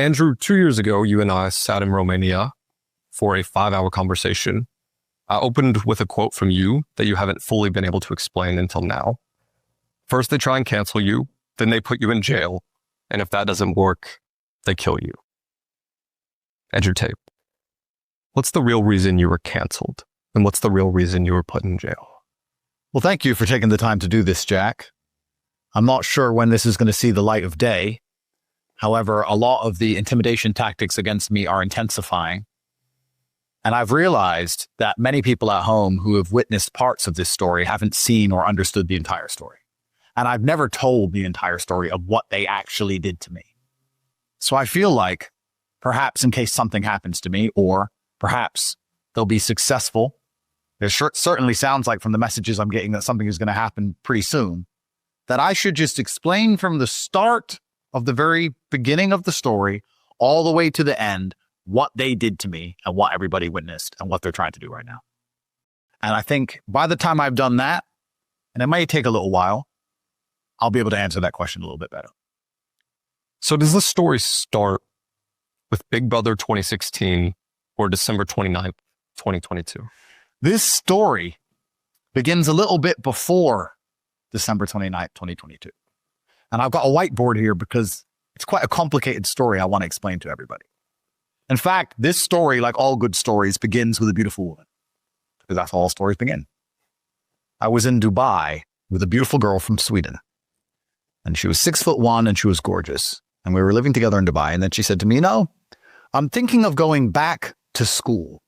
Andrew, 2 years ago, you and I sat in Romania for a 5-hour conversation. I opened with a quote from you that you haven't fully been able to explain until now. First, they try and cancel you. Then they put you in jail. And if that doesn't work, they kill you. Andrew Tate, what's the real reason you were canceled? And what's the real reason you were put in jail? Well, thank you for taking the time to do this, Jack. I'm not sure when this is going to see the light of day. However, a lot of the intimidation tactics against me are intensifying. And I've realized that many people at home who have witnessed parts of this story haven't seen or understood the entire story. And I've never told the entire story of what they actually did to me. So I feel like perhaps in case something happens to me, or perhaps they'll be successful. It certainly sounds like from the messages I'm getting that something is going to happen pretty soon, that I should just explain from the start of the very beginning of the story all the way to the end what they did to me and what everybody witnessed and what they're trying to do right now. And I think by the time I've done that, and it may take a little while, I'll be able to answer that question a little bit better. So does this story start with Big Brother 2016 or December 29th, 2022? This story begins a little bit before December 29th, 2022. And I've got a whiteboard here because it's quite a complicated story I want to explain to everybody. In fact, this story, like all good stories, begins with a beautiful woman, because that's how all stories begin. I was in Dubai with a beautiful girl from Sweden, and she was 6'1" and she was gorgeous. And we were living together in Dubai. And then she said to me, I'm thinking of going back to school.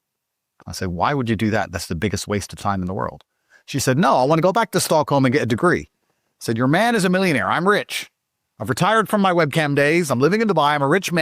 I said, why would you do that? That's the biggest waste of time in the world. She said, no, I want to go back to Stockholm and get a degree. I said, your man is a millionaire. I'm rich. I've retired from my webcam days. I'm living in Dubai. I'm a rich man.